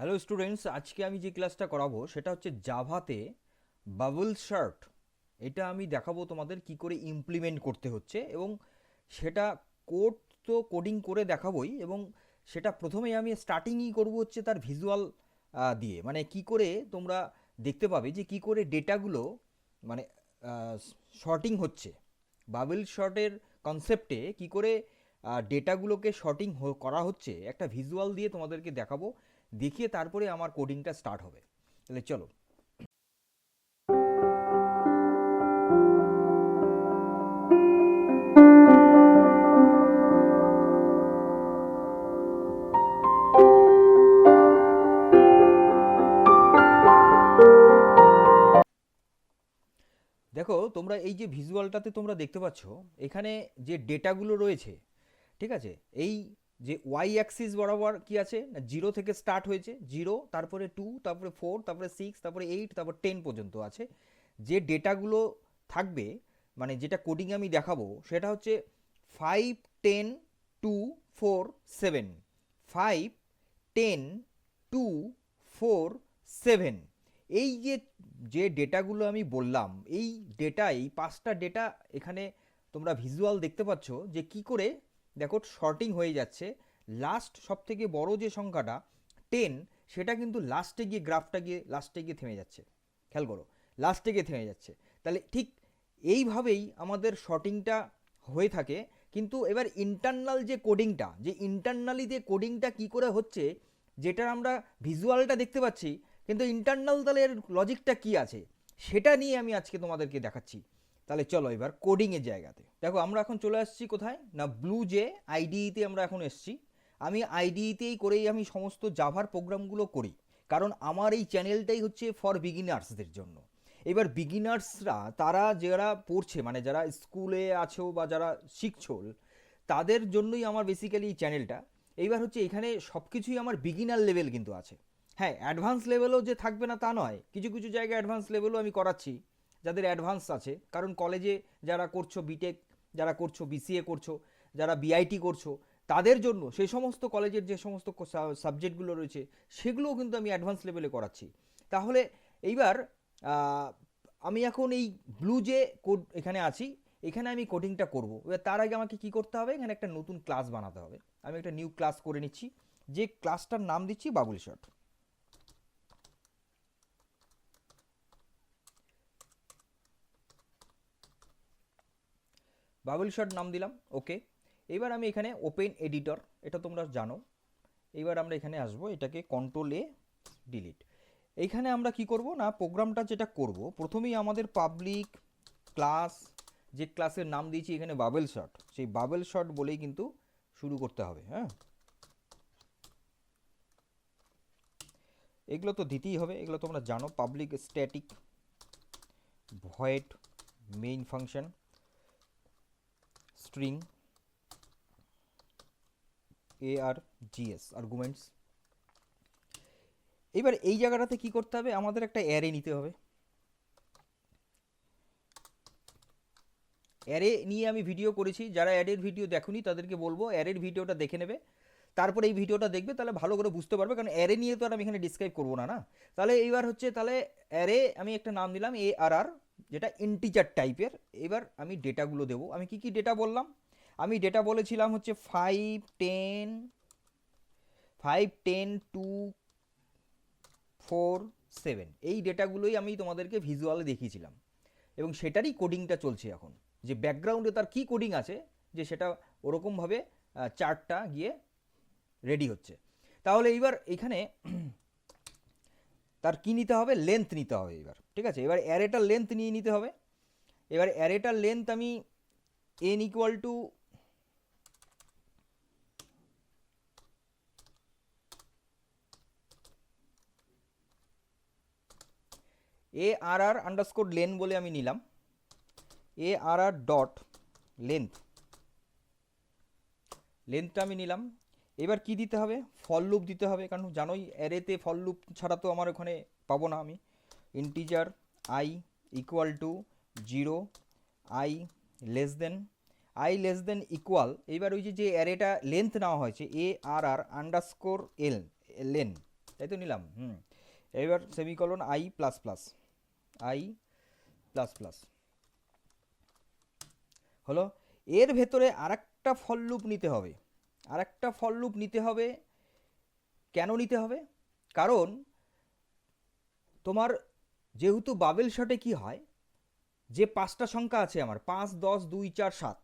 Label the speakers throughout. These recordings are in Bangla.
Speaker 1: হ্যালো স্টুডেন্টস, আজকে আমি যে ক্লাসটা করাবো সেটা হচ্ছে জাভাতে বাবল শার্ট। এটা আমি দেখাবো তোমাদের কি করে ইমপ্লিমেন্ট করতে হচ্ছে, এবং সেটা কোড তো কোডিং করে দেখাবোই, এবং সেটা প্রথমেই আমি স্টার্টিংই করব হচ্ছে তার ভিজুয়াল দিয়ে, মানে কি করে তোমরা দেখতে পাবে যে কি করে ডেটাগুলো মানে শর্টিং হচ্ছে। বাবল শর্টের কনসেপ্টে কি করে ডেটাগুলোকে শর্টিং করা হচ্ছে একটা ভিজুয়াল দিয়ে তোমাদেরকে দেখাবো, দেখিয়ে তারপরে আমার কোডিংটা স্টার্ট হবে। তাহলে চলো। দেখো, তোমরা এই যে ভিজুয়ালটাতে তোমরা দেখতে পাচ্ছ, এখানে যে ডেটাগুলো রয়েছে, ঠিক আছে, এই যে ওয়াই অ্যাক্সিস বরাবর কি আছে না, জিরো থেকে স্টার্ট হয়েছে, জিরো, তারপরে টু, তারপরে ফোর, তারপরে সিক্স, তারপরে এইট, তারপর 10 পর্যন্ত আছে। যে ডেটাগুলো থাকবে, মানে যেটা কোডিং আমি দেখাবো সেটা হচ্ছে 5 10 2 4 7, 5 10 2 4 7। এই যে যে ডেটাগুলো আমি বললাম, এই ডেটাই 5টা ডেটা এখানে তোমরা ভিজুয়াল দেখতে পাচ্ছ যে কি করে দেখো শর্টিং হয়ে যাচ্ছে। লাস্ট সব থেকে বড় যে সংখ্যাটা 10, সেটা কিন্তু লাস্টে গিয়ে গ্রাফটা গিয়ে লাস্টে গিয়ে থেমে যাচ্ছে। খেয়াল করো, লাস্টে গিয়ে থেমে যাচ্ছে। তাহলে ঠিক এইভাবেই আমাদের শর্টিংটা হয়ে থাকে। কিন্তু এবার ইন্টারনাল যে কোডিংটা, যে ইন্টারনালি যে কোডিংটা কি করে হচ্ছে, যেটার আমরা ভিজুয়ালটা দেখতে পাচ্ছি, কিন্তু ইন্টারনাল তাহলে এর লজিকটা কি আছে সেটা নিয়ে আমি আজকে তোমাদেরকে দেখাচ্ছি। তাহলে চলো এবার কোডিংয়ের জায়গাতে দেখো, আমরা এখন চলে আসছি কোথায় না, ব্লু যে আইডিইতে আমরা এখন এসছি। আমি আইডিইতেই করেই আমি সমস্ত জাভার প্রোগ্রামগুলো করি, কারণ আমার এই চ্যানেলটাই হচ্ছে ফর বিগিনার্সদের জন্য। এবার বিগিনার্সরা, তারা যারা পড়ছে, মানে যারা স্কুলে আছো বা যারা শিখছো, তাদের জন্যই আমার বেসিক্যালি এই চ্যানেলটা। এইবার হচ্ছে এখানে সব কিছুই আমার বিগিনার লেভেল কিন্তু আছে। হ্যাঁ, অ্যাডভান্স লেভেলও যে থাকবে না তা নয়, কিছু কিছু জায়গায় অ্যাডভান্স লেভেলও আমি করাচ্ছি যাদের অ্যাডভান্স আছে। কারণ কলেজে যারা করছো বিটেক, যারা করছো বিসিএ করছো, যারা বিআইটি করছো, তাদের জন্য সেই সমস্ত কলেজের যে সমস্ত সাবজেক্টগুলো রয়েছে সেগুলোও কিন্তু আমি অ্যাডভান্স লেভেলে করাচ্ছি। তাহলে এইবার আহ, আমি এখন এই ব্লু যে কোড এখানে আছি, এখানে আমি কোডিংটা করব। এবার তার আগে আমাকে কি করতে হবে, এখানে একটা নতুন ক্লাস বানাতে হবে। আমি একটা নিউ ক্লাস করে নিচ্ছি, যে ক্লাসটার নাম দিচ্ছি বাবুল শট। বাবুল শট নাম দিলাম, ওকে। এবার আমি এখানে ওপেন এডিটর, এটা তোমরা জানো। এবার আমরা এখানে আসবো, এটাকে কন্ট্রোল এ ডিলিট। এইখানে আমরা কি করব না, প্রোগ্রামটা যেটা করব, প্রথমেই আমাদের পাবলিক ক্লাস, যে ক্লাসের নাম দিয়েছি এখানে বাবেল শট, সেই বাবেল শট বলেই কিন্তু শুরু করতে হবে। হ্যাঁ, এগুলো তো দিতেই হবে, এগুলো তোমরা জানো। Public static void main function string args arguments. এবার এই জায়গাটাতে কি করতে হবে, আমাদের একটা অ্যারে নিতে হবে। অ্যারে নিয়ে আমি ভিডিও করেছি, যারা অ্যারের ভিডিও দেখুনি তাদেরকে বলবো অ্যারের ভিডিওটা দেখে নেবে, তারপরে এই ভিডিওটা দেখবে, তাহলে ভালো করে বুঝতে পারবে। কারণ অ্যারে নিয়ে তো আর আমি এখানে ডিসক্রাইব করবো না, না। তাহলে এইবার হচ্ছে, তাহলে অ্যারে আমি একটা নাম দিলাম ARR, যেটা ইন্টিজার টাইপের। এবার আমি ডেটাগুলো দেবো। আমি কি কি ডেটা বললাম, আমি ডেটা বলেছিলাম হচ্ছে 5 10 2 4 7, এই ডেটাগুলোই আমি তোমাদেরকে ভিজুয়ালে দেখিয়েছিলাম, এবং সেটারই কোডিংটা চলছে এখন। যে ব্যাকগ্রাউন্ডে তার কি কোডিং আছে, যে সেটা ওরকমভাবে চার্টটা গিয়ে রেডি হচ্ছে। তাহলে এইবার এখানে তার কি নিতে হবে, লেন্থ নিতে হবে। এবার ঠিক আছে, এবার অ্যারেটার লেন্থ নিয়ে নিতে হবে। এবার অ্যারেটার লেন্থ আমি N equal to ARR underscore lane বলে আমি নিলাম, ARR ডট লেন্থ, লেন্থটা আমি নিলাম। এবার কি দিতে হবে, ফল লুপ দিতে হবে, কারণ জানোই অ্যারেতে ফল লুপ ছাড়া তো আমার ওখানে পাবো না আমি। Integer I equal to 0, I less than equal. এইবার ওই যে অ্যারেটা লেন্থ নেওয়া হয়েছে ARR আন্ডারস্কোর লেন, তাই তো নিলাম। এবার semicolon I plus plus, I plus plus হলো। এর ভেতরে আরেকটা ফল লুপ নিতে হবে, আরেকটা ফল লুপ নিতে হবে। কেন নিতে হবে? কারণ তোমার যেহেতু বাবেল শটে কি হয়, যে 5টা সংখ্যা আছে আমার 5, 10, 2, 4, 7,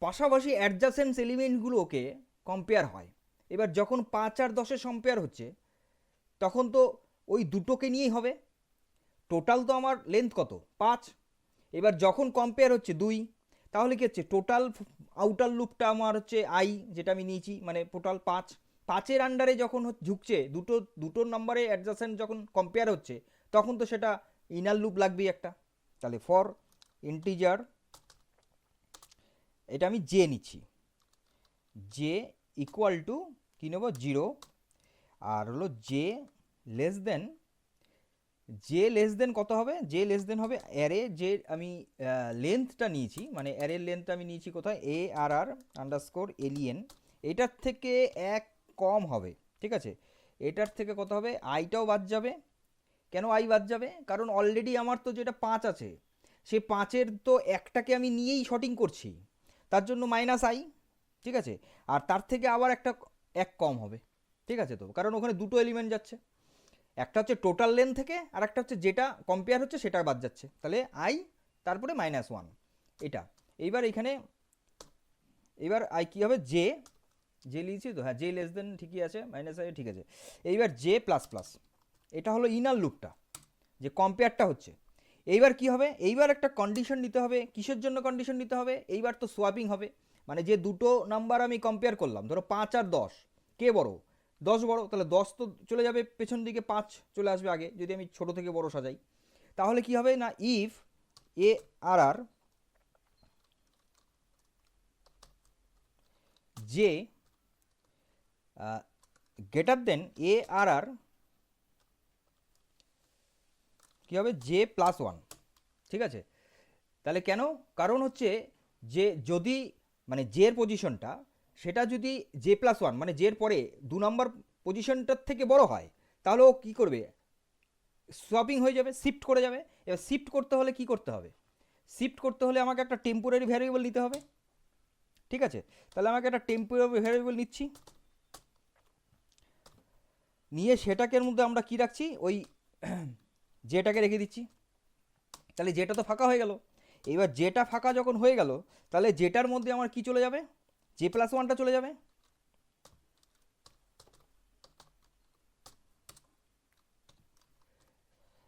Speaker 1: পাশাপাশি অ্যাডজাসেন্স এলিমেন্টগুলোকে কম্পেয়ার হয়। এবার যখন 5 আর 10-এর কম্পেয়ার হচ্ছে তখন তো ওই দুটোকে নিয়েই হবে। টোটাল তো আমার লেন্থ কত? 5। এবার যখন কম্পেয়ার হচ্ছে 2, তাহলে কি হচ্ছে টোটাল আউটার লুপটা আমার হচ্ছে আই, যেটা আমি নিয়েছি, মানে টোটাল 5। 5-এর আন্ডারে যখন ঝুঁকছে দুটো নম্বরে অ্যাডজাসেন্ট যখন কম্পেয়ার হচ্ছে তখন তো সেটা ইনার লুপ লাগবেই একটা। তাহলে ফর ইন্টিজার, এটা আমি জে নিচ্ছি, জে ইকুয়াল টু কী নেব 0, আর হলো J less than, J less than কত হবে? জে লেস দেন হবে অ্যারে, যে আমি লেন্থটা নিয়েছি, মানে অ্যারের লেন্থটা আমি নিয়েছি কোথায়, এ আর আর আন্ডারস্কোর এলিয়েন, এটার থেকে 1 কম হবে। ঠিক আছে, এটার থেকে কত হবে? আইটাও বাদ যাবে। কেন আই বাদ যাবে? কারণ অলরেডি আমার তো যেটা 5 আছে, সে 5-এর তো একটাকে আমি নিয়েই শর্টিং করছি, তার জন্য মাইনাস আই। ঠিক আছে, আর তার থেকে আবার একটা 1 কম হবে। ঠিক আছে, তো কারণ ওখানে দুটো এলিমেন্ট যাচ্ছে, একটা হচ্ছে টোটাল লেন্থ থেকে আর একটা হচ্ছে যেটা কম্পেয়ার হচ্ছে সেটা বাদ যাচ্ছে। তাহলে আই তারপরে -1 এটা। এইবার এখানে এবার আই কী হবে? জে, জে লিখছি তো, হ্যাঁ জে লেস দেন ঠিকই আছে, মাইনাস আই ঠিক আছে। এইবার জে প্লাস প্লাস, এটা হলো ইনার লুপটা, যে কম্পেয়ারটা হচ্ছে। এইবার কি হবে? এইবার একটা কন্ডিশন নিতে হবে। কিসের জন্য কন্ডিশন নিতে হবে? এইবার তো সোয়াপিং হবে, মানে যে দুটো নাম্বার আমি কম্পেয়ার করলাম, ধরো 5 আর 10, কে বড়? 10 বড়, তাহলে 10 তো চলে যাবে পেছন দিকে, 5 চলে আসবে আগে, যদি আমি ছোট থেকে বড় সাজাই। তাহলে কি হবে না, if A R R J greater then A R R, কী হবে? J plus 1। ঠিক আছে, তাহলে কেন? কারণ হচ্ছে যে যদি মানে জের পজিশনটা সেটা যদি জে প্লাস 1 মানে জের পরে 2 নম্বর পজিশনটার থেকে বড় হয়, তাহলে ও কী করবে? সোয়াপিং হয়ে যাবে, শিফট করে যাবে। এবার শিফট করতে হলে কি করতে হবে? শিফট করতে হলে আমাকে একটা টেম্পোরারি ভ্যারিয়েবল নিতে হবে। ঠিক আছে, তাহলে আমাকে একটা টেম্পোরারি ভ্যারিয়েবল নিচ্ছি, নিয়ে সেটাকে মধ্যে আমরা কি রাখছি? ওই জেটাকে রেখে দিচ্ছি। তাহলে জেটা তো ফাঁকা হয়ে গেল। এবার জেটা ফাঁকা যখন হয়ে গেল, তাহলে জেটার মধ্যে আমার কি চলে যাবে? জে প্লাস 1টা চলে যাবে।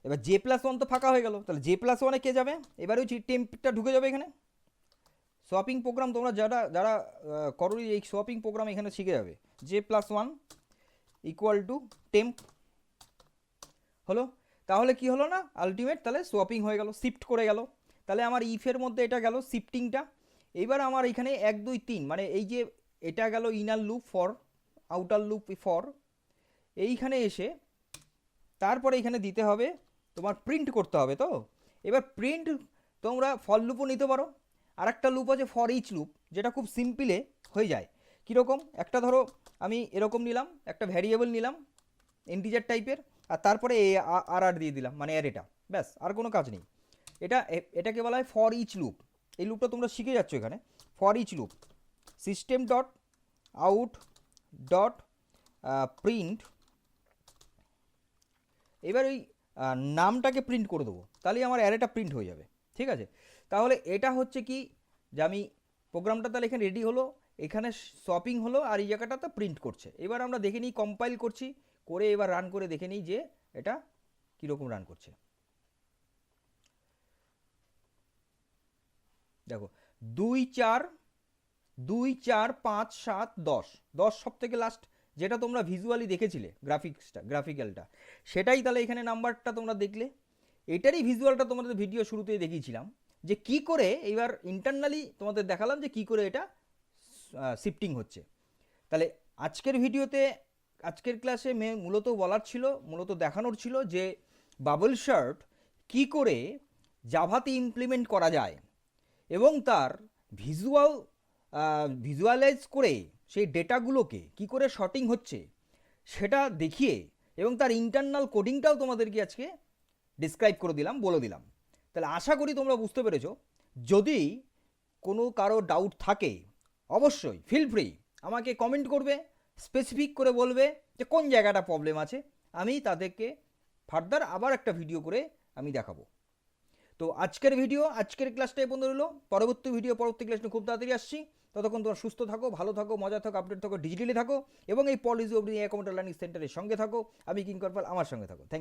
Speaker 1: এবার জে প্লাস 1 তো ফাঁকা হয়ে গেল, তাহলে জে প্লাস 1-এ কে যাবে? এবার ওই টেম্পটা ঢুকে যাবে এখানে। সোয়াপিং প্রোগ্রাম তোমরা যারা যারা করো এই সোয়াপিং প্রোগ্রাম এখানে শিখে যাবে। J plus 1 equal to temp হলো। তাহলে কি হলো না আলটিমেট? তাহলে সোয়াপিং হয়ে গেল, শিফট করে গেল। তাহলে আমার ইফের মধ্যে এটা গেল শিফটিংটা। এইবার আমার এখানে 1, 2, 3 মানে এই যে এটা গেল inner loop for, outer loop for. এইখানে এসে তারপরে এখানে দিতে হবে তোমার, প্রিন্ট করতে হবে। তো এবার প্রিন্ট তোমরা ফর লুপও নিতে পারো, আর একটা লুপ আছে ফর ইচ লুপ, যেটা খুব সিম্পলে হয়ে যায়। কীরকম? একটা ধরো আমি এরকম নিলাম, একটা ভ্যারিয়েবল নিলাম ইন্টিজার টাইপের, আর তারপরে এ আর আর দিয়ে দিলাম, মানে অ্যারেটা, ব্যাস, আর কোনো কাজ নেই। এটাকে বলা হয় ফর ইচ লুপ। এই লুপটা তোমরা শিখে যাচ্ছ এখানে। For each loop system dot out dot print, এবার ওই নামটাকে প্রিন্ট করে দেবো, তাহলেই আমার অ্যারেটা প্রিন্ট হয়ে যাবে। ঠিক আছে, তাহলে এটা হচ্ছে কি, যে আমি প্রোগ্রামটা তাহলে এখানে রেডি হলো, এখানে শপিং হলো, আর এই জায়গাটাতে প্রিন্ট করছে। এবার আমরা দেখে নিই, কম্পাইল করছি, করে এবার রান করে দেখে নিই যে এটা কীরকম রান করছে। দেখো 2, 4, 2, 4, 5, 7, 10, 10 সব থেকে লাস্ট, যেটা তোমরা ভিজুয়ালি দেখেছিলে গ্রাফিক্যালটা, সেটাই তাহলে এখানে নাম্বারটা তোমরা দেখলে। এটারই ভিজুয়ালটা তোমাদের ভিডিও শুরুতেই দেখিয়েছিলাম, যে কি করে এইবার ইন্টারনালি তোমাদের দেখালাম যে কি করে এটা শিফটিং হচ্ছে। তাহলে আজকের ভিডিওতে, আজকের ক্লাসে মূলত বলার ছিল, মূলত দেখানোর ছিল যে বাবল শার্ট কি করে জাভাতে ইমপ্লিমেন্ট করা যায়, এবং তার ভিজুয়ালাইজ করে সেই ডেটাগুলোকে কি করে শর্টিং হচ্ছে সেটা দেখিয়ে এবং তার ইন্টারনাল কোডিংটাও তোমাদেরকে আজকে ডিসক্রাইব করে দিলাম, বলে দিলাম। তাহলে আশা করি তোমরা বুঝতে পেরেছো। যদি কোনো কারো ডাউট থাকে অবশ্যই ফিল ফ্রি আমাকে কমেন্ট করবে, স্পেসিফিক করে বলবে যে কোন জায়গাটা প্রবলেম আছে, আমি তাদেরকে ফার্দার আবার একটা ভিডিও করে আমি দেখাবো। তো আজকের ক্লাসটা এই পর্যন্ত রইলো। পরবর্তী ক্লাস নিয়ে খুব তাড়াতাড়ি আসছি। ততক্ষণ তোমরা সুস্থ থাকো, ভালো থাকো, মজা থাকো, আপডেট থাকো, ডিজিটালি থাকো এবং এই পলিসি অফ কম্পিউটার লার্নিং সেন্টারের সঙ্গে থাকো। আমি কিঙ্কর পাল, আমার সঙ্গে থাকো। Thank you.